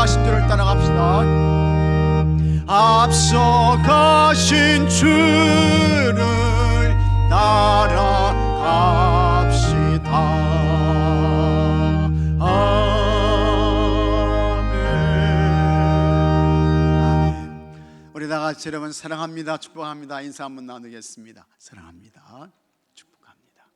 앞서가신 주를 따라갑시다. 앞서가신 주를 따라갑시다. 아멘. 우리 다 같이 여러분 사랑합니다, 축복합니다 인사 한번 나누겠습니다. 사랑합니다, 축복합니다.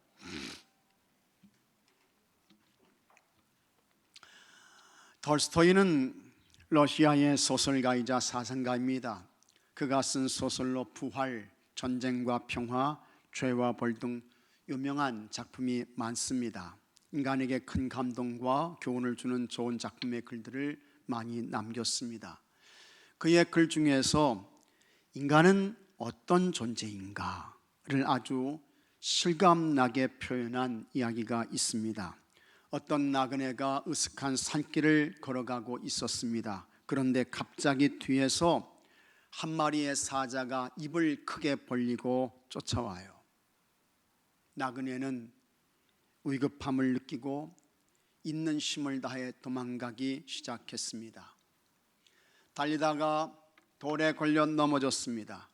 톨스토이는 러시아의 소설가이자 사상가입니다. 그가 쓴 소설로 부활, 전쟁과 평화, 죄와 벌 등 유명한 작품이 많습니다. 인간에게 큰 감동과 교훈을 주는 좋은 작품의 글들을 많이 남겼습니다. 그의 글 중에서 인간은 어떤 존재인가를 아주 실감나게 표현한 이야기가 있습니다. 어떤 나그네가 으슥한 산길을 걸어가고 있었습니다. 그런데 갑자기 뒤에서 한 마리의 사자가 입을 크게 벌리고 쫓아와요. 나그네는 위급함을 느끼고 있는 힘을 다해 도망가기 시작했습니다. 달리다가 돌에 걸려 넘어졌습니다.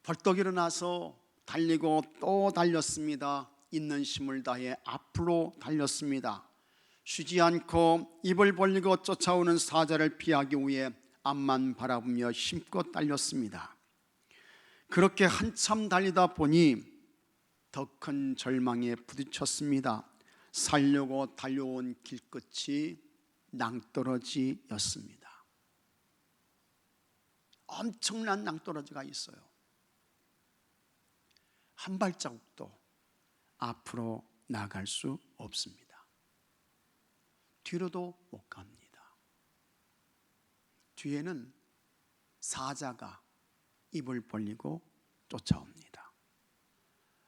벌떡 일어나서 달리고 또 달렸습니다. 있는 힘을 다해 앞으로 달렸습니다. 쉬지 않고 입을 벌리고 쫓아오는 사자를 피하기 위해 앞만 바라보며 힘껏 달렸습니다. 그렇게 한참 달리다 보니 더 큰 절망에 부딪혔습니다. 살려고 달려온 길끝이 낭떠러지였습니다. 엄청난 낭떠러지가 있어요. 한 발자국도 앞으로 나갈 수 없습니다. 뒤로도 못 갑니다. 뒤에는 사자가 입을 벌리고 쫓아옵니다.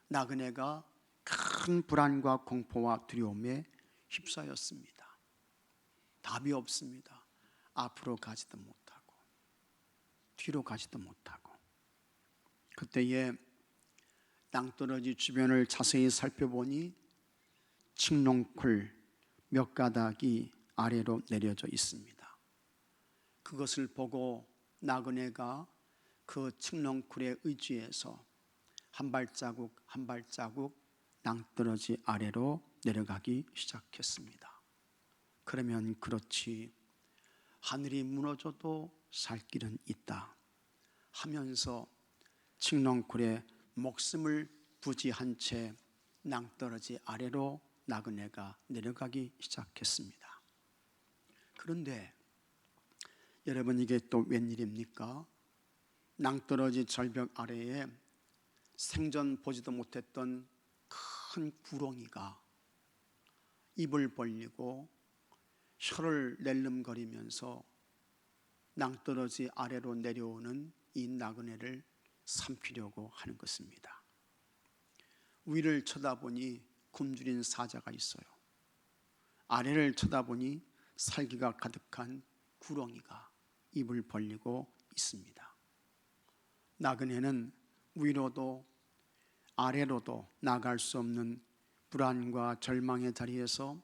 나그네가 큰 불안과 공포와 두려움에 휩싸였습니다. 답이 없습니다. 앞으로 가지도 못하고 뒤로 가지도 못하고. 그때에 낭떠러지 주변을 자세히 살펴보니 칡농쿨 몇 가닥이 아래로 내려져 있습니다. 그것을 보고 나그네가 그 칡농쿨에 의지해서 한 발자국 한 발자국 낭떠러지 아래로 내려가기 시작했습니다. 그러면 그렇지, 하늘이 무너져도 살 길은 있다 하면서 칡농쿨에 목숨을 부지한 채 낭떠러지 아래로 나그네가 내려가기 시작했습니다. 그런데 여러분, 이게 또 웬일입니까? 낭떠러지 절벽 아래에 생전 보지도 못했던 큰 구렁이가 입을 벌리고 혀를 낼름거리면서 낭떠러지 아래로 내려오는 이 나그네를 삼키려고 하는 것입니다. 위를 쳐다보니 굶주린 사자가 있어요. 아래를 쳐다보니 살기가 가득한 구렁이가 입을 벌리고 있습니다. 나그네는 위로도 아래로도 나갈 수 없는 불안과 절망의 자리에서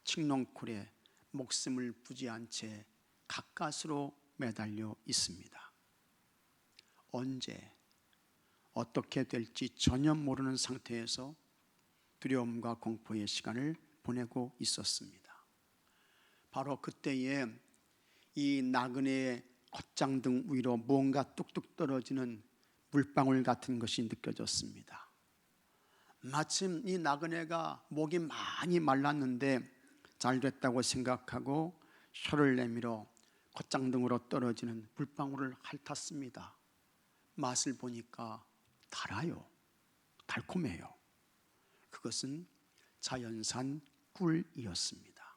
칡농쿨에 목숨을 부지한 채 가까스로 매달려 있습니다. 언제 어떻게 될지 전혀 모르는 상태에서 두려움과 공포의 시간을 보내고 있었습니다. 바로 그때에 이 나그네의 콧장등 위로 무언가 뚝뚝 떨어지는 물방울 같은 것이 느껴졌습니다. 마침 이 나그네가 목이 많이 말랐는데 잘 됐다고 생각하고 혀를 내밀어 콧장등으로 떨어지는 물방울을 핥았습니다. 맛을 보니까 달아요. 달콤해요. 그것은 자연산 꿀이었습니다.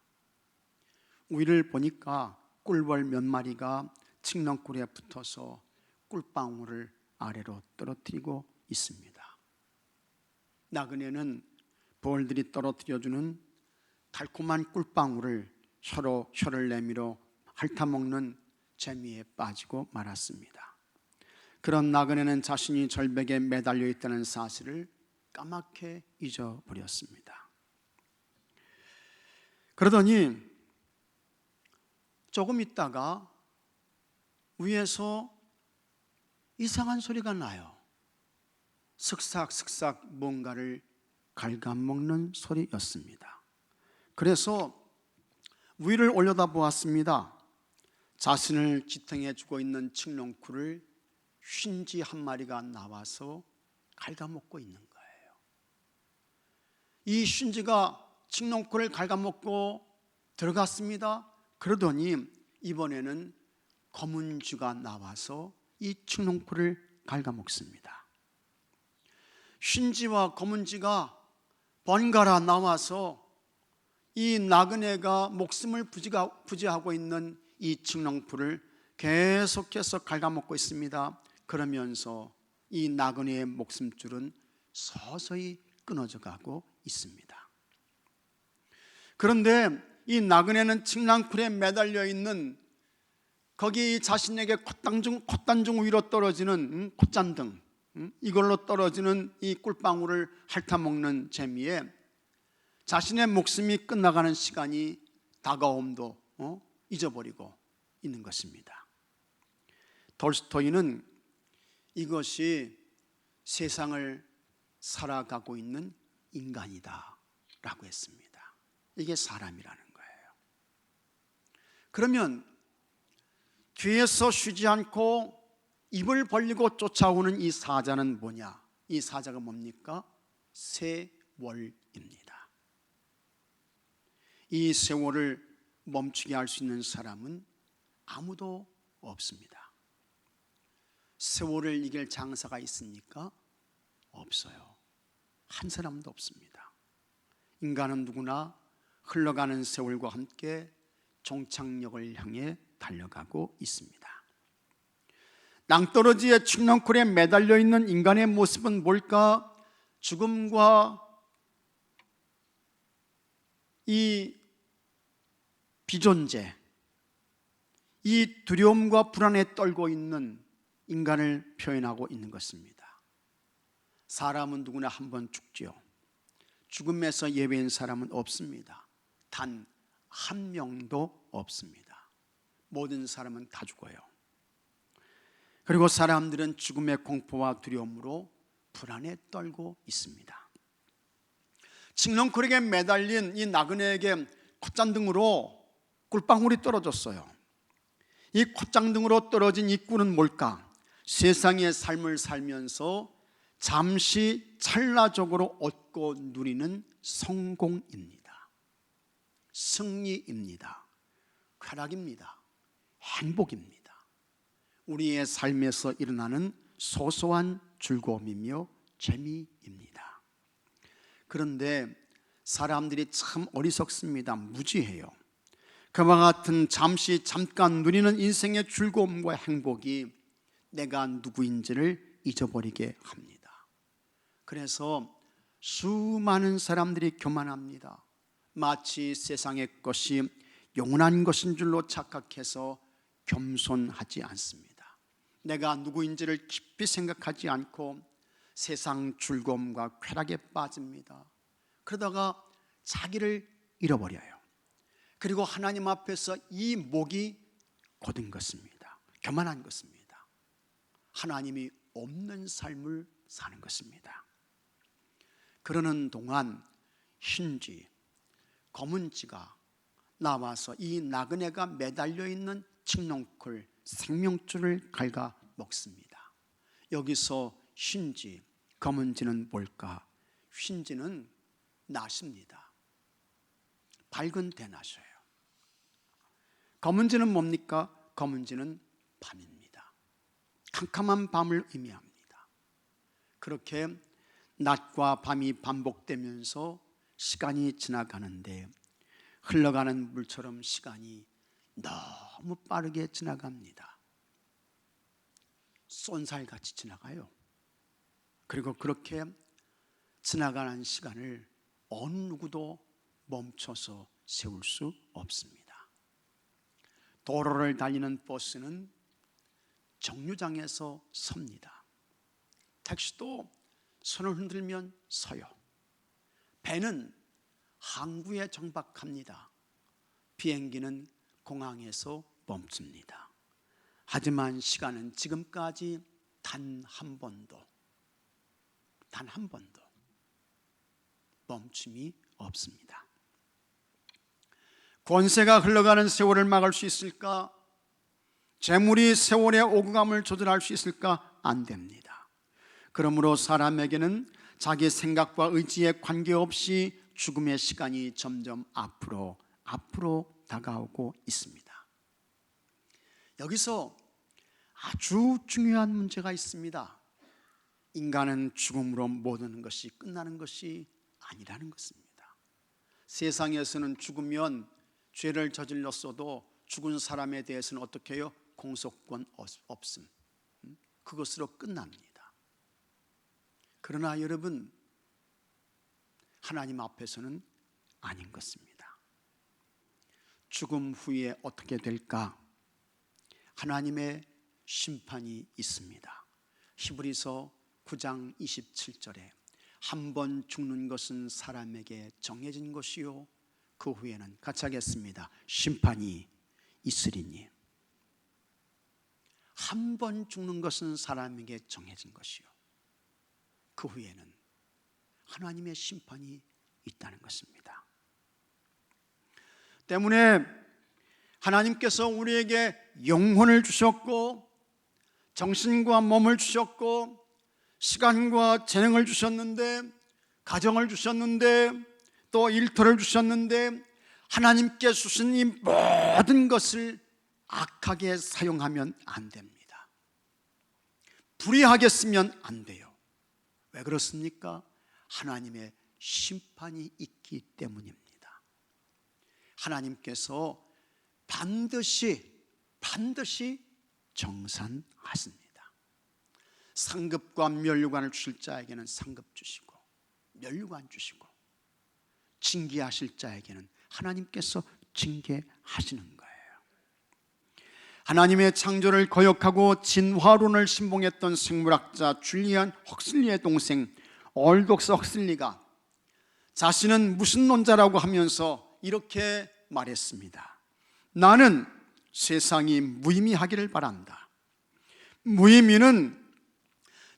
위를 보니까 꿀벌 몇 마리가 칡농쿨에 붙어서 꿀방울을 아래로 떨어뜨리고 있습니다. 나그네는 벌들이 떨어뜨려주는 달콤한 꿀방울을 혀를 내밀어 핥아먹는 재미에 빠지고 말았습니다. 그런 나그네는 자신이 절벽에 매달려 있다는 사실을 까맣게 잊어버렸습니다. 그러더니 조금 있다가 위에서 이상한 소리가 나요. 슥싹슥싹 뭔가를 갉아먹는 소리였습니다. 그래서 위를 올려다보았습니다. 자신을 지탱해 주고 있는 칡농쿨을 쉰지 한 마리가 나와서 갉아먹고 있는 거예요. 이 쉰지가 칡농쿨을 갉아먹고 들어갔습니다. 그러더니 이번에는 검은 쥐가 나와서 이 칡농쿨을 갉아먹습니다. 쉰지와 검은 쥐가 번갈아 나와서 이 나그네가 목숨을 부지하고 있는 이 칡농쿨을 계속해서 갉아먹고 있습니다. 그러면서 이 나그네의 목숨줄은 서서히 끊어져 가고 있습니다. 그런데 이 나그네는 칡농쿨에 매달려 있는 거기 자신에게 콧단중 위로 떨어지는 콧잔등, 이걸로 떨어지는 이 꿀방울을 핥아먹는 재미에 자신의 목숨이 끝나가는 시간이 다가옴도 잊어버리고 있는 것입니다. 톨스토이는 이것이 세상을 살아가고 있는 인간이다 라고 했습니다. 이게 사람이라는 거예요. 그러면 뒤에서 쉬지 않고 입을 벌리고 쫓아오는 이 사자는 뭐냐? 이 사자가 뭡니까? 세월입니다. 이 세월을 멈추게 할 수 있는 사람은 아무도 없습니다. 세월을 이길 장사가 있습니까? 없어요. 한 사람도 없습니다. 인간은 누구나 흘러가는 세월과 함께 종착역을 향해 달려가고 있습니다. 낭떠러지의 칡농쿨에 매달려 있는 인간의 모습은 뭘까? 죽음과 이 비존재, 이 두려움과 불안에 떨고 있는 인간을 표현하고 있는 것입니다. 사람은 누구나 한 번 죽지요. 죽음에서 예외인 사람은 없습니다. 단 한 명도 없습니다. 모든 사람은 다 죽어요. 그리고 사람들은 죽음의 공포와 두려움으로 불안에 떨고 있습니다. 칡농쿨에게 매달린 이 나그네에게 콧잔등으로 꿀방울이 떨어졌어요. 이 콧잔등으로 떨어진 이 꿀은 뭘까? 세상의 삶을 살면서 잠시 찰나적으로 얻고 누리는 성공입니다. 승리입니다. 쾌락입니다. 행복입니다. 우리의 삶에서 일어나는 소소한 즐거움이며 재미입니다. 그런데 사람들이 참 어리석습니다. 무지해요. 그와 같은 잠깐 누리는 인생의 즐거움과 행복이 내가 누구인지를 잊어버리게 합니다. 그래서 수많은 사람들이 교만합니다. 마치 세상의 것이 영원한 것인 줄로 착각해서 겸손하지 않습니다. 내가 누구인지를 깊이 생각하지 않고 세상 즐거움과 쾌락에 빠집니다. 그러다가 자기를 잃어버려요. 그리고 하나님 앞에서 이 목이 곧은 것입니다. 교만한 것입니다. 하나님이 없는 삶을 사는 것입니다. 그러는 동안 흰쥐, 검은쥐가 나와서 이 나그네가 매달려 있는 칡농쿨 생명줄을 갉아 먹습니다. 여기서 흰쥐, 검은쥐는 뭘까? 흰쥐는 낮입니다. 밝은 대낮이에요. 검은쥐는 뭡니까? 검은쥐는 밤입니다. 캄캄한 밤을 의미합니다. 그렇게 낮과 밤이 반복되면서 시간이 지나가는데 흘러가는 물처럼 시간이 너무 빠르게 지나갑니다. 쏜살같이 지나가요. 그리고 그렇게 지나가는 시간을 어느 누구도 멈춰서 세울 수 없습니다. 도로를 달리는 버스는 정류장에서 섭니다. 택시도 손을 흔들면 서요. 배는 항구에 정박합니다. 비행기는 공항에서 멈춥니다. 하지만 시간은 지금까지 단 한 번도 멈춤이 없습니다. 권세가 흘러가는 세월을 막을 수 있을까? 재물이 세월의 오고 감을 조절할 수 있을까? 안 됩니다. 그러므로 사람에게는 자기 생각과 의지에 관계없이 죽음의 시간이 점점 앞으로 다가오고 있습니다. 여기서 아주 중요한 문제가 있습니다. 인간은 죽음으로 모든 것이 끝나는 것이 아니라는 것입니다. 세상에서는 죽으면 죄를 저질렀어도 죽은 사람에 대해서는 어떻게 해요? 공소권 없음. 그것으로 끝납니다. 그러나 여러분, 하나님 앞에서는 아닌 것입니다. 죽음 후에 어떻게 될까? 하나님의 심판이 있습니다. 히브리서 9장 27절에 한 번 죽는 것은 사람에게 정해진 것이요 그 후에는, 같이 하겠습니다, 심판이 있으리니. 한 번 죽는 것은 사람에게 정해진 것이요 그 후에는 하나님의 심판이 있다는 것입니다. 때문에 하나님께서 우리에게 영혼을 주셨고 정신과 몸을 주셨고 시간과 재능을 주셨는데, 가정을 주셨는데, 또 일터를 주셨는데, 하나님께 주신 이 모든 것을 악하게 사용하면 안 됩니다. 불의하게 쓰면 안 돼요. 왜 그렇습니까? 하나님의 심판이 있기 때문입니다. 하나님께서 반드시 정산하십니다. 상급과 면류관을 주실 자에게는 상급 주시고 면류관 주시고, 징계하실 자에게는 하나님께서 징계하시는 거예요. 하나님의 창조를 거역하고 진화론을 신봉했던 생물학자 줄리안 헉슬리의 동생 얼독스 헉슬리가 자신은 무신론자라고 하면서 이렇게 말했습니다. 나는 세상이 무의미하기를 바란다. 무의미는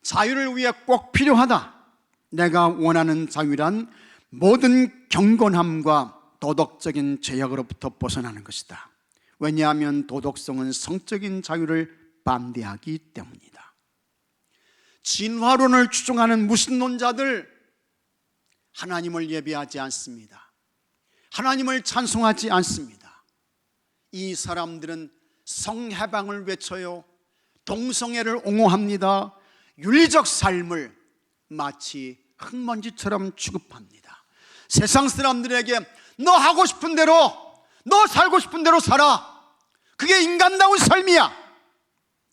자유를 위해 꼭 필요하다. 내가 원하는 자유란 모든 경건함과 도덕적인 제약으로부터 벗어나는 것이다. 왜냐하면 도덕성은 성적인 자유를 반대하기 때문이다. 진화론을 추종하는 무신론자들, 하나님을 예배하지 않습니다. 하나님을 찬송하지 않습니다. 이 사람들은 성해방을 외쳐요. 동성애를 옹호합니다. 윤리적 삶을 마치 흙먼지처럼 취급합니다. 세상 사람들에게 너 하고 싶은 대로, 너 살고 싶은 대로 살아. 그게 인간다운 삶이야.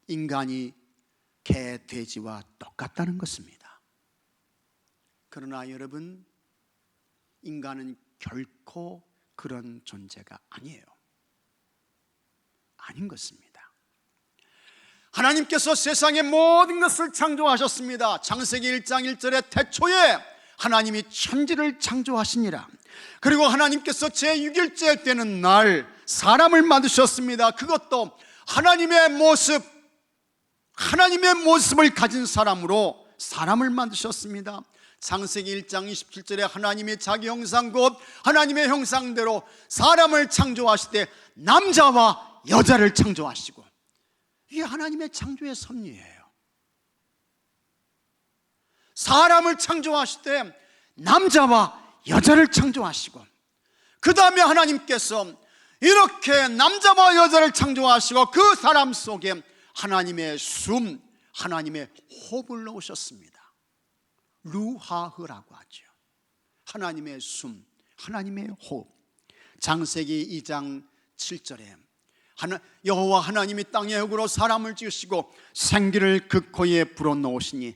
인간이 개, 돼지와 똑같다는 것입니다. 그러나 여러분, 인간은 결코 그런 존재가 아니에요. 아닌 것입니다. 하나님께서 세상의 모든 것을 창조하셨습니다. 창세기 1장 1절에 태초에 하나님이 천지를 창조하시니라. 그리고 하나님께서 제6일째 되는 날 사람을 만드셨습니다. 그것도 하나님의 모습을 가진 사람으로 사람을 만드셨습니다. 창세기 1장 27절에 하나님이 자기 형상 곧 하나님의 형상대로 사람을 창조하실 때 남자와 여자를 창조하시고, 이게 하나님의 창조의 섭리예요. 사람을 창조하실 때 남자와 여자를 창조하시고, 그 다음에 하나님께서 이렇게 남자와 여자를 창조하시고 그 사람 속에 하나님의 숨, 하나님의 호흡을 넣으셨습니다. 루하흐라고 하죠. 하나님의 숨, 하나님의 호흡. 창세기 2장 7절에 여호와 하나님이 땅의 흙으로 사람을 지으시고 생기를 그 코에 불어넣으시니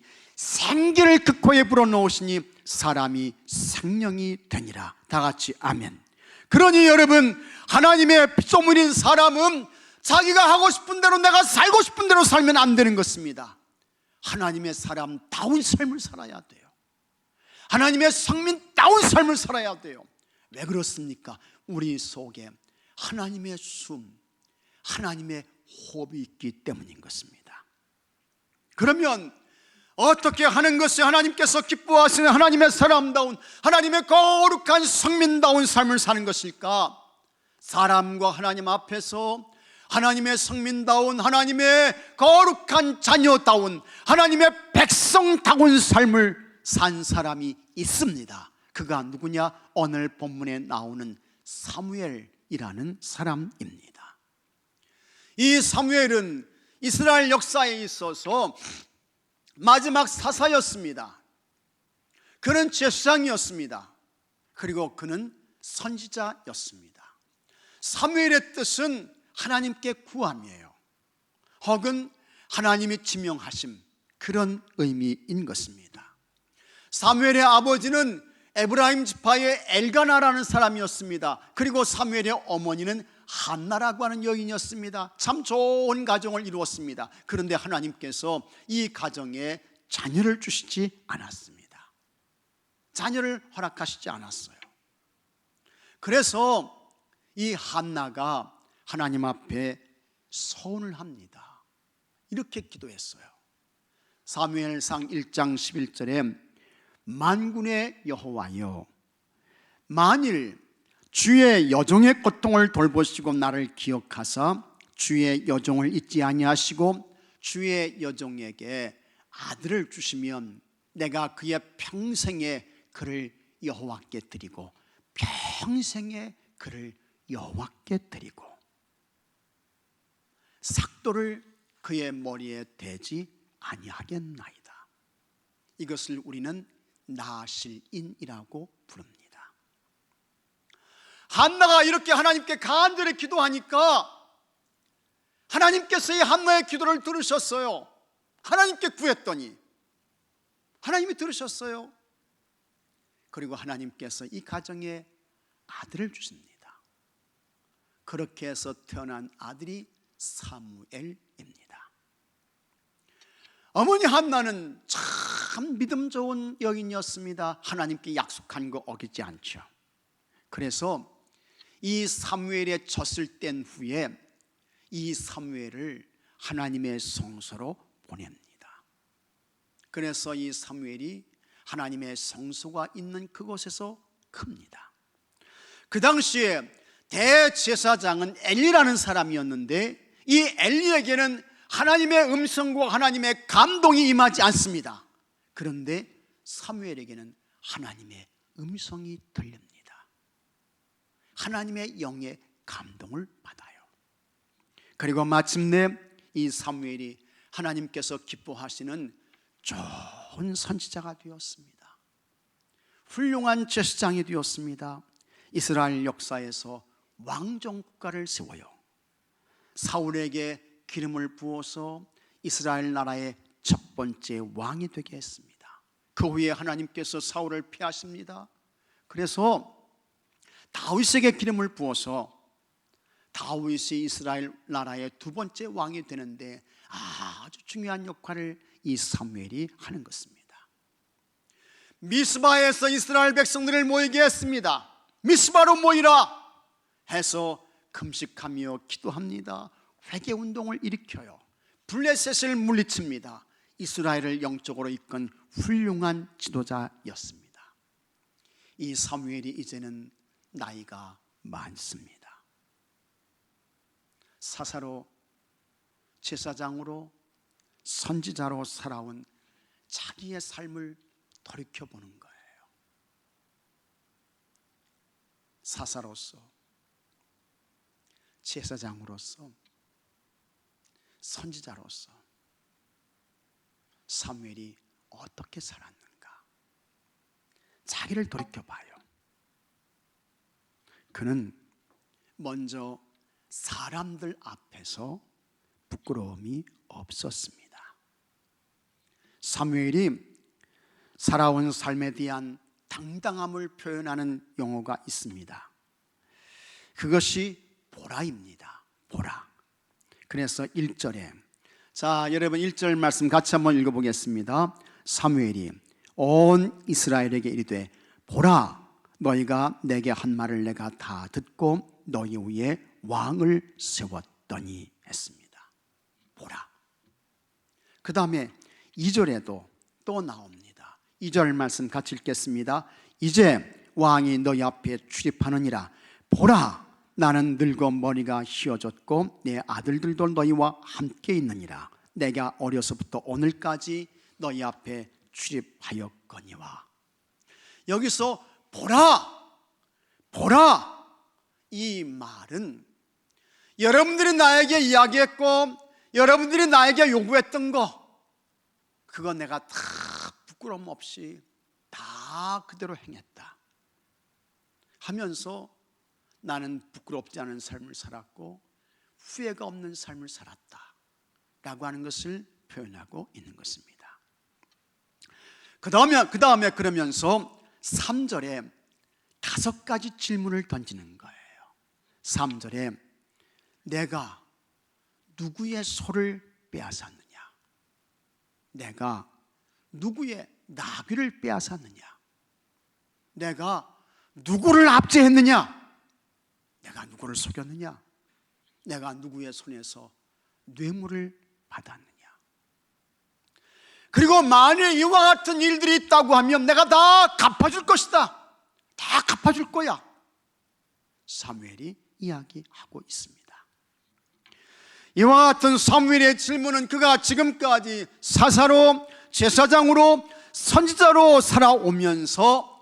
사람이 생명이 되니라. 다 같이 아멘. 그러니 여러분, 하나님의 피조물인 사람은 자기가 하고 싶은 대로, 내가 살고 싶은 대로 살면 안 되는 것입니다. 하나님의 사람다운 삶을 살아야 돼요. 하나님의 성민다운 삶을 살아야 돼요. 왜 그렇습니까? 우리 속에 하나님의 숨, 하나님의 호흡이 있기 때문인 것입니다. 그러면 어떻게 하는 것이 하나님께서 기뻐하시는 하나님의 사람다운, 하나님의 거룩한 성민다운 삶을 사는 것일까? 사람과 하나님 앞에서 하나님의 성민다운, 하나님의 거룩한 자녀다운, 하나님의 백성다운 삶을 산 사람이 있습니다. 그가 누구냐? 오늘 본문에 나오는 사무엘이라는 사람입니다. 이 사무엘은 이스라엘 역사에 있어서 마지막 사사였습니다. 그는 제사장이었습니다. 그리고 그는 선지자였습니다. 사무엘의 뜻은 하나님께 구함이에요. 혹은 하나님이 지명하심, 그런 의미인 것입니다. 사무엘의 아버지는 에브라임 지파의 엘가나라는 사람이었습니다. 그리고 사무엘의 어머니는 한나라고 하는 여인이었습니다. 참 좋은 가정을 이루었습니다. 그런데 하나님께서 이 가정에 자녀를 주시지 않았습니다. 자녀를 허락하시지 않았어요. 그래서 이 한나가 하나님 앞에 서원을 합니다. 이렇게 기도했어요. 사무엘상 1장 11절에 만군의 여호와여, 만일 주의 여종의 고통을 돌보시고 나를 기억하사 주의 여종을 잊지 아니하시고 주의 여종에게 아들을 주시면 내가 그의 평생에 그를 여호와께 드리고 평생에 그를 여호와께 드리고 삭도를 그의 머리에 대지 아니하겠나이다. 이것을 우리는 나실인이라고 부릅니다. 한나가 이렇게 하나님께 간절히 기도하니까 하나님께서 이 한나의 기도를 들으셨어요. 하나님께 구했더니 하나님이 들으셨어요. 그리고 하나님께서 이 가정에 아들을 주십니다. 그렇게 해서 태어난 아들이 사무엘입니다. 어머니 한나는 참 믿음 좋은 여인이었습니다. 하나님께 약속한 거 어기지 않죠. 그래서 이 사무엘의 젖을 뗀 후에 이 사무엘을 하나님의 성소로 보냅니다. 그래서 이 사무엘이 하나님의 성소가 있는 그곳에서 큽니다. 그 당시에 대제사장은 엘리라는 사람이었는데 이 엘리에게는 하나님의 음성과 하나님의 감동이 임하지 않습니다. 그런데 사무엘에게는 하나님의 음성이 들립니다. 하나님의 영의 감동을 받아요. 그리고 마침내 이 사무엘이 하나님께서 기뻐하시는 좋은 선지자가 되었습니다. 훌륭한 제사장이 되었습니다. 이스라엘 역사에서 왕정 국가를 세워요. 사울에게 기름을 부어서 이스라엘 나라의 첫 번째 왕이 되게 했습니다. 그 후에 하나님께서 사울을 피하십니다. 그래서 다윗에게 기름을 부어서 다윗이 이스라엘 나라의 두 번째 왕이 되는데 아주 중요한 역할을 이 사무엘이 하는 것입니다. 미스바에서 이스라엘 백성들을 모이게 했습니다. 미스바로 모이라 해서 금식하며 기도합니다. 회개운동을 일으켜요. 블레셋을 물리칩니다. 이스라엘을 영적으로 이끈 훌륭한 지도자였습니다. 이 사무엘이 이제는 나이가 많습니다. 사사로, 제사장으로, 선지자로 살아온 자기의 삶을 돌이켜보는 거예요. 사사로서, 제사장으로서, 선지자로서 사무엘이 어떻게 살았는가? 자기를 돌이켜봐요. 그는 먼저 사람들 앞에서 부끄러움이 없었습니다. 사무엘이 살아온 삶에 대한 당당함을 표현하는 용어가 있습니다. 그것이 보라입니다. 보라. 그래서 1절에, 자 여러분 1절 말씀 같이 한번 읽어보겠습니다. 사무엘이 온 이스라엘에게 이르되 보라, 너희가 내게 한 말을 내가 다 듣고 너희 위에 왕을 세웠더니 했습니다. 보라. 그 다음에 2절에도 또 나옵니다. 2절 말씀 같이 읽겠습니다. 이제 왕이 너희 앞에 출입하느니라. 보라, 나는 늙어 머리가 휘어졌고 내 아들들도 너희와 함께 있느니라. 내가 어려서부터 오늘까지 너희 앞에 출입하였거니와. 여기서 보라, 보라, 이 말은 여러분들이 나에게 이야기했고 여러분들이 나에게 요구했던 거, 그거 내가 다 부끄러움 없이 다 그대로 행했다 하면서 나는 부끄럽지 않은 삶을 살았고 후회가 없는 삶을 살았다 라고 하는 것을 표현하고 있는 것입니다. 그 다음에 그러면서 3절에 5가지 질문을 던지는 거예요. 3절에 내가 누구의 소를 빼앗았느냐? 내가 누구의 나귀를 빼앗았느냐? 내가 누구를 압제했느냐? 내가 누구를 속였느냐? 내가 누구의 손에서 뇌물을 받았느냐? 그리고 만일 이와 같은 일들이 있다고 하면 내가 다 갚아줄 것이다, 다 갚아줄 거야. 사무엘이 이야기하고 있습니다. 이와 같은 사무엘의 질문은 그가 지금까지 사사로, 제사장으로, 선지자로 살아오면서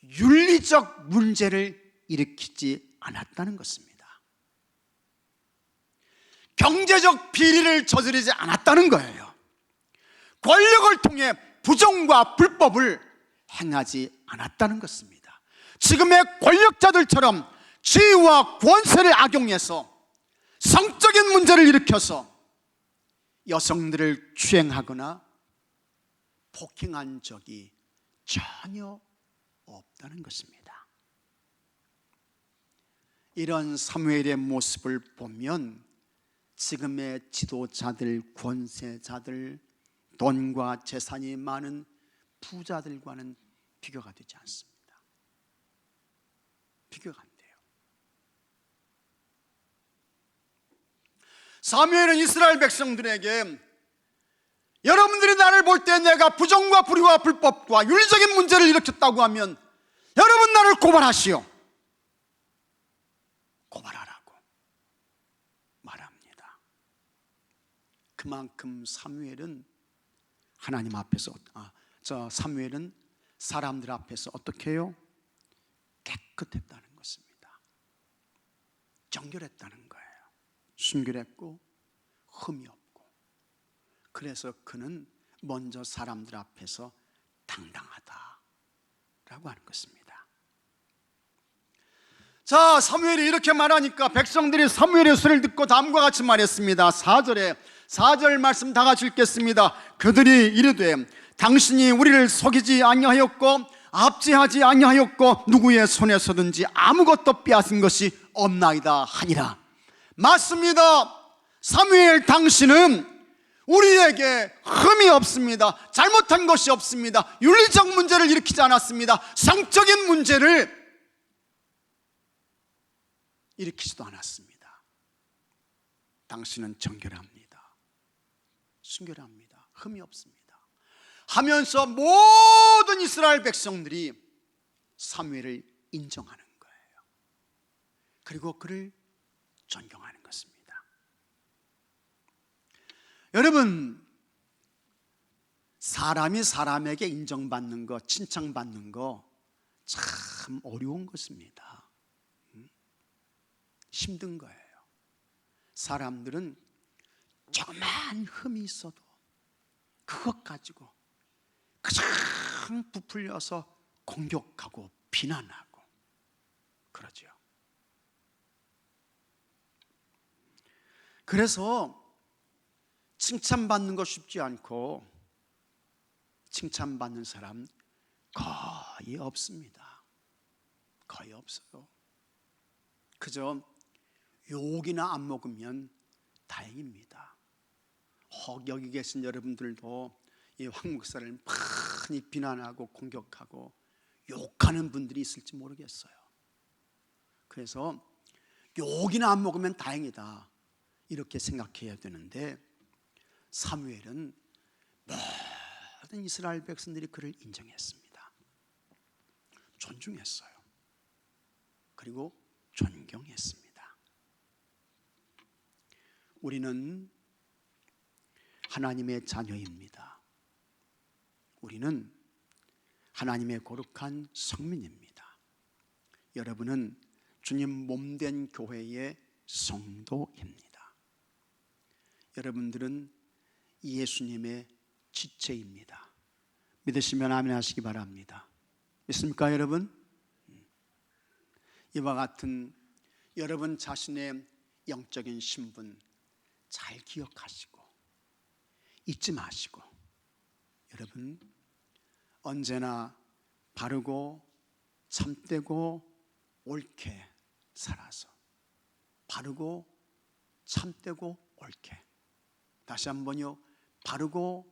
윤리적 문제를 일으키지 않았다는 것입니다. 경제적 비리를 저지르지 않았다는 거예요. 권력을 통해 부정과 불법을 행하지 않았다는 것입니다. 지금의 권력자들처럼 지위와 권세를 악용해서 성적인 문제를 일으켜서 여성들을 추행하거나 폭행한 적이 전혀 없다는 것입니다. 이런 사무엘의 모습을 보면 지금의 지도자들, 권세자들, 돈과 재산이 많은 부자들과는 비교가 되지 않습니다. 비교가 안 돼요. 사무엘은 이스라엘 백성들에게 여러분들이 나를 볼 때 내가 부정과 불의와 불법과 윤리적인 문제를 일으켰다고 하면 여러분 나를 고발하시오, 고발하라고 말합니다. 그만큼 사무엘은 하나님 앞에서 사무엘은 사람들 앞에서 어떻게 해요? 깨끗했다는 것입니다. 정결했다는 거예요. 순결했고 흠이 없고. 그래서 그는 먼저 사람들 앞에서 당당하다라고 하는 것입니다. 자, 사무엘이 이렇게 말하니까 백성들이 사무엘의 소리를 듣고 다음과 같이 말했습니다. 4절 말씀 다 같이 읽겠습니다. 그들이 이르되 당신이 우리를 속이지 아니하였고 압제하지 아니하였고 누구의 손에서든지 아무것도 빼앗은 것이 없나이다 하니라. 맞습니다. 사무엘, 당신은 우리에게 흠이 없습니다. 잘못한 것이 없습니다. 윤리적 문제를 일으키지 않았습니다. 성적인 문제를 일으키지도 않았습니다. 당신은 정결합니다. 순결합니다. 흠이 없습니다. 하면서 모든 이스라엘 백성들이 사무엘을 인정하는 거예요. 그리고 그를 존경하는 것입니다. 여러분, 사람이 사람에게 인정받는 거, 칭찬받는 거 참 어려운 것입니다. 힘든 거예요. 사람들은 조그만 흠이 있어도 그것 가지고 가장 부풀려서 공격하고 비난하고 그러죠. 그래서 칭찬받는 거 쉽지 않고 칭찬받는 사람 거의 없습니다. 거의 없어요. 그저 욕이나 안 먹으면 다행입니다. 혹 여기 계신 여러분들도 이 황 목사를 많이 비난하고 공격하고 욕하는 분들이 있을지 모르겠어요. 그래서 욕이나 안 먹으면 다행이다 이렇게 생각해야 되는데 사무엘은 모든 이스라엘 백성들이 그를 인정했습니다. 존중했어요. 그리고 존경했습니다. 우리는 하나님의 자녀입니다. 우리는 하나님의 거룩한 성민입니다. 여러분은 주님 몸된 교회의 성도입니다. 여러분들은 예수님의 지체입니다. 믿으시면 아멘 하시기 바랍니다. 믿습니까 여러분? 이와 같은 여러분 자신의 영적인 신분 잘 기억하시고 잊지 마시고 여러분 언제나 바르고 참되고 옳게 살아서 바르고 참되고 옳게 다시 한번요 바르고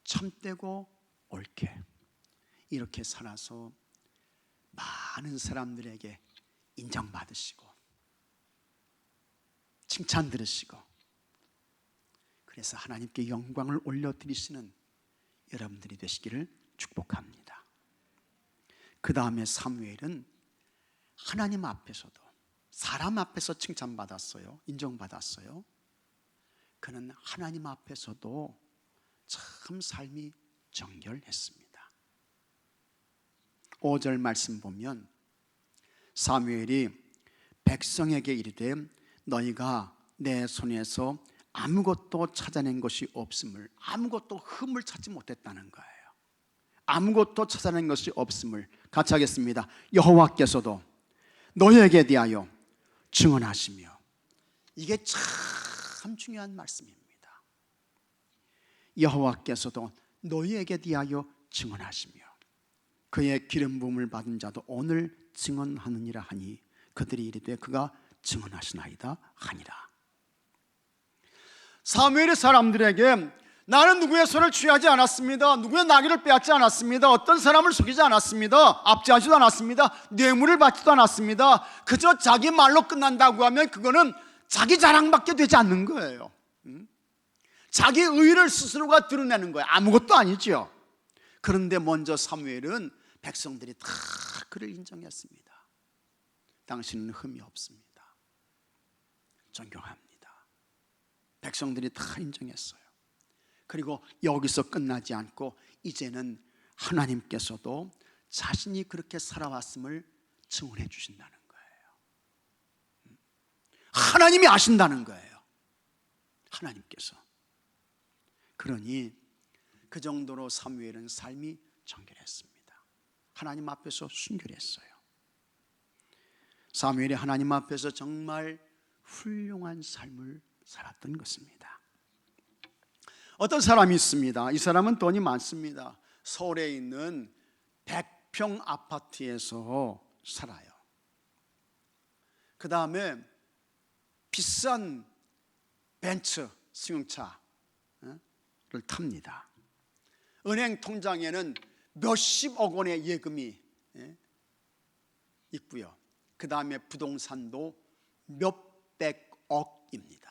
참되고 옳게 이렇게 살아서 많은 사람들에게 인정받으시고 칭찬 들으시고 그래서 하나님께 영광을 올려드리시는 여러분들이 되시기를 축복합니다. 그 다음에 사무엘은 하나님 앞에서도 사람 앞에서 칭찬받았어요. 인정받았어요. 그는 하나님 앞에서도 참 삶이 정결했습니다. 5절 말씀 보면 사무엘이 백성에게 이르되 너희가 내 손에서 아무것도 찾아낸 것이 없음을 아무것도 흠을 찾지 못했다는 거예요. 아무것도 찾아낸 것이 없음을 같이 하겠습니다. 여호와께서도 너희에게 대하여 증언하시며 이게 참 중요한 말씀입니다. 여호와께서도 너희에게 대하여 증언하시며 그의 기름 부음을 받은 자도 오늘 증언하느니라 하니 그들이 이르되 그가 증언하시나이다 하니라. 사무엘의 사람들에게 나는 누구의 손을 취하지 않았습니다. 누구의 나귀를 빼앗지 않았습니다. 어떤 사람을 속이지 않았습니다. 압제하지도 않았습니다. 뇌물을 받지도 않았습니다. 그저 자기 말로 끝난다고 하면 그거는 자기 자랑밖에 되지 않는 거예요. 자기 의의를 스스로가 드러내는 거예요. 아무것도 아니죠. 그런데 먼저 사무엘은 백성들이 다 그를 인정했습니다. 당신은 흠이 없습니다. 존경합니다. 백성들이 다 인정했어요. 그리고 여기서 끝나지 않고 이제는 하나님께서도 자신이 그렇게 살아왔음을 증언해 주신다는 거예요. 하나님이 아신다는 거예요. 하나님께서. 그러니 그 정도로 사무엘은 삶이 정결했습니다. 하나님 앞에서 순결했어요. 사무엘이 하나님 앞에서 정말 훌륭한 삶을 살았던 것입니다. 어떤 사람이 있습니다. 이 사람은 돈이 많습니다. 서울에 있는 100평 아파트에서 살아요. 그 다음에 비싼 벤츠 승용차를 탑니다. 은행 통장에는 몇십억 원의 예금이 있고요. 그 다음에 부동산도 몇백억입니다.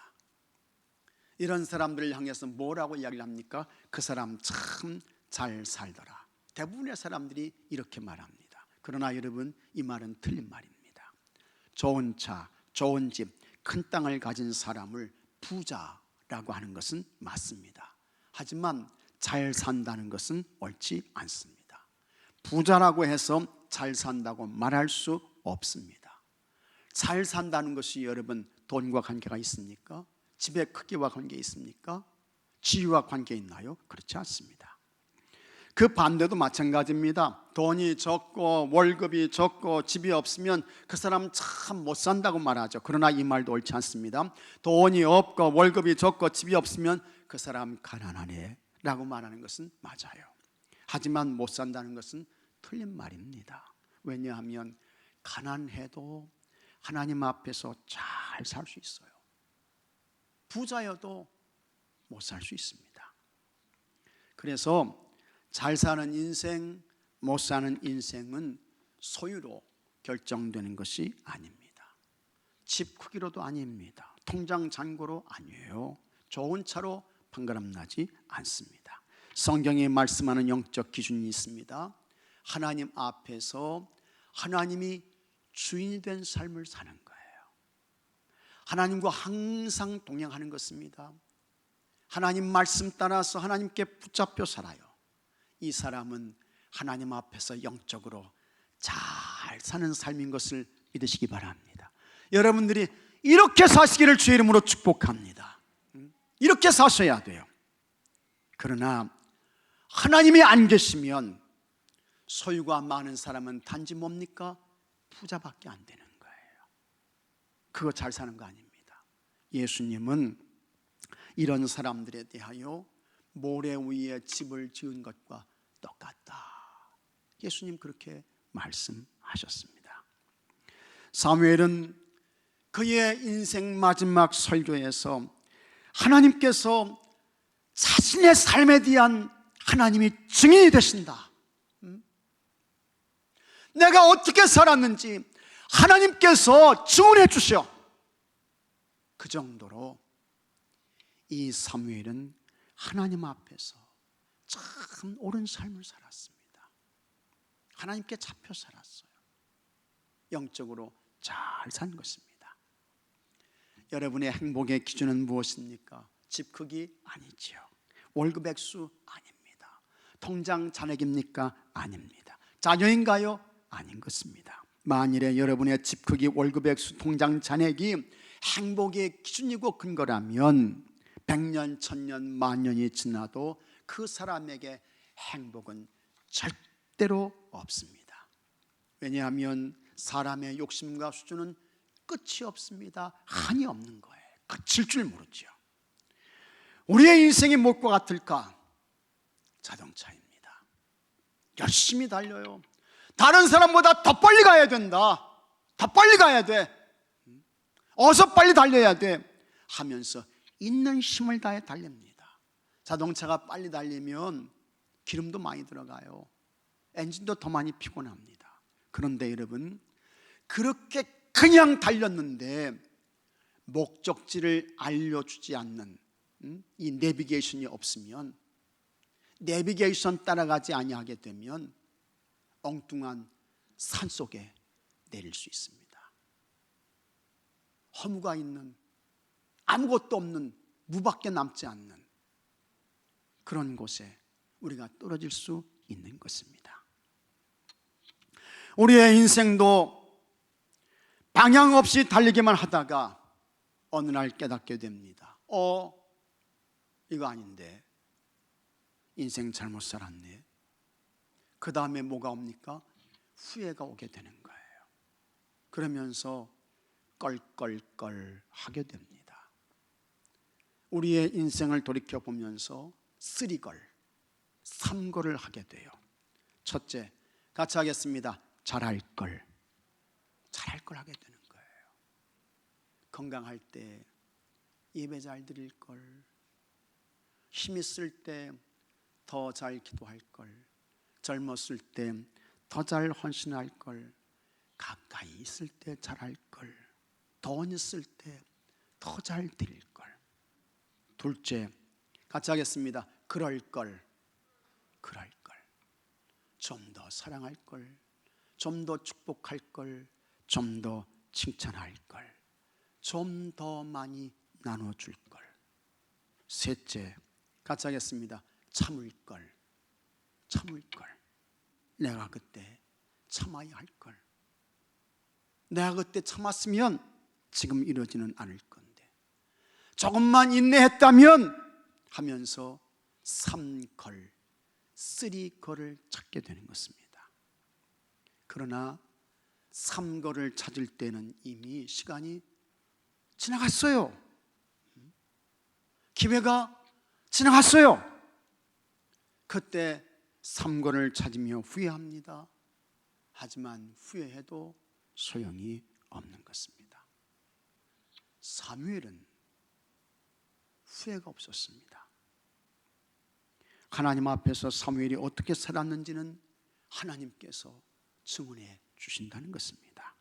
이런 사람들을 향해서 뭐라고 이야기를 합니까? 그 사람 참 잘 살더라. 대부분의 사람들이 이렇게 말합니다. 그러나 여러분 이 말은 틀린 말입니다. 좋은 차, 좋은 집, 큰 땅을 가진 사람을 부자라고 하는 것은 맞습니다. 하지만 잘 산다는 것은 옳지 않습니다. 부자라고 해서 잘 산다고 말할 수 없습니다. 잘 산다는 것이 여러분 돈과 관계가 있습니까? 집의 크기와 관계 있습니까? 지위와 관계 있나요? 그렇지 않습니다. 그 반대도 마찬가지입니다. 돈이 적고 월급이 적고 집이 없으면 그 사람 참 못 산다고 말하죠. 그러나 이 말도 옳지 않습니다. 돈이 없고 월급이 적고 집이 없으면 그 사람 가난하네 라고 말하는 것은 맞아요. 하지만 못 산다는 것은 틀린 말입니다. 왜냐하면 가난해도 하나님 앞에서 잘 살 수 있어요. 부자여도 못 살 수 있습니다. 그래서 잘 사는 인생, 못 사는 인생은 소유로 결정되는 것이 아닙니다. 집 크기로도 아닙니다. 통장 잔고로 아니에요. 좋은 차로 번거롭나지 않습니다. 성경이 말씀하는 영적 기준이 있습니다. 하나님 앞에서 하나님이 주인이 된 삶을 사는 거예요. 하나님과 항상 동행하는 것입니다. 하나님 말씀 따라서 하나님께 붙잡혀 살아요. 이 사람은 하나님 앞에서 영적으로 잘 사는 삶인 것을 믿으시기 바랍니다. 여러분들이 이렇게 사시기를 주의 이름으로 축복합니다. 이렇게 사셔야 돼요. 그러나 하나님이 안 계시면 소유가 많은 사람은 단지 뭡니까? 부자밖에 안 되는 거예요. 그거 잘 사는 거 아닙니다. 예수님은 이런 사람들에 대하여 모래 위에 집을 지은 것과 똑같다. 예수님 그렇게 말씀하셨습니다. 사무엘은 그의 인생 마지막 설교에서 하나님께서 자신의 삶에 대한 하나님이 증인이 되신다. 내가 어떻게 살았는지 하나님께서 증언해 주셔. 그 정도로 이 사무엘은 하나님 앞에서 참 옳은 삶을 살았습니다. 하나님께 잡혀 살았어요. 영적으로 잘 산 것입니다. 여러분의 행복의 기준은 무엇입니까? 집 크기 아니지요. 월급 액수 아닙니다. 통장 잔액입니까? 아닙니다. 자녀인가요? 아닌 것입니다. 만일에 여러분의 집 크기, 월급 액수, 통장 잔액이 행복의 기준이고 근거라면 100년, 1000년, 만년이 지나도 그 사람에게 행복은 절대로 없습니다. 왜냐하면 사람의 욕심과 수준은 끝이 없습니다. 한이 없는 거예요. 그칠 줄 모르죠. 우리의 인생이 무엇과 같을까? 자동차입니다. 열심히 달려요. 다른 사람보다 더 빨리 가야 된다. 더 빨리 가야 돼. 어서 빨리 달려야 돼 하면서 있는 힘을 다해 달립니다. 자동차가 빨리 달리면 기름도 많이 들어가요. 엔진도 더 많이 피곤합니다. 그런데 여러분, 그렇게 그냥 달렸는데 목적지를 알려주지 않는 이 내비게이션이 없으면, 내비게이션 따라가지 아니하게 되면 엉뚱한 산속에 내릴 수 있습니다. 허무가 있는, 아무것도 없는, 무밖에 남지 않는 그런 곳에 우리가 떨어질 수 있는 것입니다. 우리의 인생도 방향 없이 달리기만 하다가 어느 날 깨닫게 됩니다. 이거 아닌데, 인생 잘못 살았네. 그 다음에 뭐가 옵니까? 후회가 오게 되는 거예요. 그러면서 껄껄껄 하게 됩니다. 우리의 인생을 돌이켜보면서 3걸, 3걸을 하게 돼요. 첫째, 같이 하겠습니다. 잘할 걸 하게 되는 거예요. 건강할 때 예배 잘 드릴 걸, 힘 있을 때 더 잘 기도할 걸, 젊었을 때 더 잘 헌신할 걸, 가까이 있을 때 잘할 걸, 돈 있을 때 더 잘 드릴 걸. 둘째, 같이 하겠습니다. 그럴 걸, 좀 더 사랑할 걸, 좀 더 축복할 걸, 좀 더 칭찬할 걸, 좀 더 많이 나눠줄 걸. 셋째, 같이 하겠습니다. 참을 걸. 내가 그때 참아야 할 걸. 내가 그때 참았으면 지금 이러지는 않을 건데, 조금만 인내했다면 하면서 3걸, 3걸을 찾게 되는 것입니다. 그러나 3걸을 찾을 때는 이미 시간이 지나갔어요. 기회가 지나갔어요. 그때 3걸을 찾으며 후회합니다. 하지만 후회해도 소용이 없는 것입니다. 사무엘은 후회가 없었습니다. 하나님 앞에서 사무엘이 어떻게 살았는지는 하나님께서 증언해 주신다는 것입니다.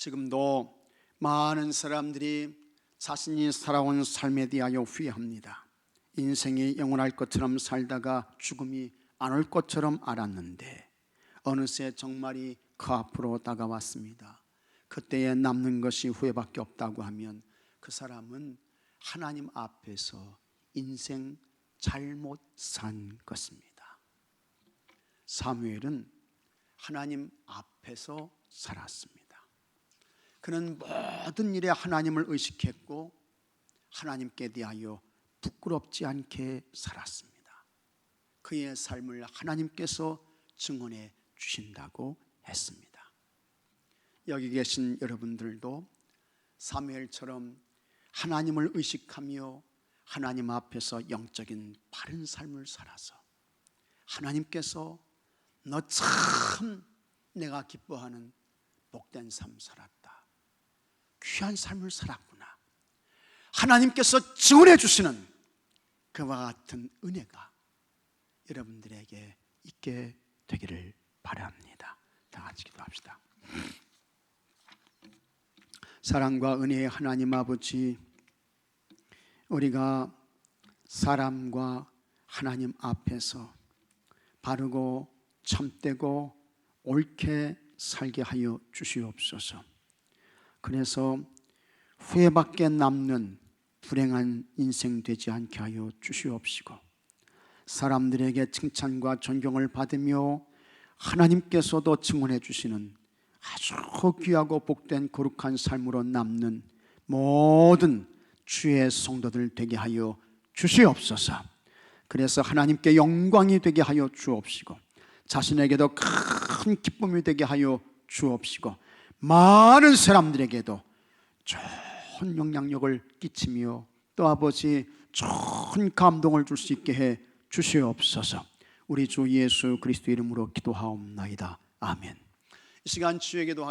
지금도 많은 사람들이 자신이 살아온 삶에 대하여 후회합니다. 인생이 영원할 것처럼 살다가 죽음이 안 올 것처럼 알았는데 어느새 정말이 그 앞으로 다가왔습니다. 그때에 남는 것이 후회밖에 없다고 하면 그 사람은 하나님 앞에서 인생 잘못 산 것입니다. 사무엘은 하나님 앞에서 살았습니다. 그는 모든 일에 하나님을 의식했고 하나님께 대하여 부끄럽지 않게 살았습니다. 그의 삶을 하나님께서 증언해 주신다고 했습니다. 여기 계신 여러분들도 사무엘처럼 하나님을 의식하며 하나님 앞에서 영적인 바른 삶을 살아서 하나님께서 너 참 내가 기뻐하는 복된 삶 살았다, 귀한 삶을 살았구나, 하나님께서 증언해 주시는 그와 같은 은혜가 여러분들에게 있게 되기를 바랍니다. 다 같이 기도합시다. 사랑과 은혜의 하나님 아버지, 우리가 사람과 하나님 앞에서 바르고 참되고 옳게 살게 하여 주시옵소서. 그래서 후회밖에 남는 불행한 인생 되지 않게 하여 주시옵시고, 사람들에게 칭찬과 존경을 받으며 하나님께서도 증언해 주시는 아주 귀하고 복된 거룩한 삶으로 남는 모든 주의 성도들 되게 하여 주시옵소서. 그래서 하나님께 영광이 되게 하여 주옵시고 자신에게도 큰 기쁨이 되게 하여 주옵시고 많은 사람들에게도 좋은 영향력을 끼치며 또 아버지 좋은 감동을 줄 수 있게 해 주시옵소서. 우리 주 예수 그리스도 이름으로 기도하옵나이다. 아멘. 이 시간 주에게도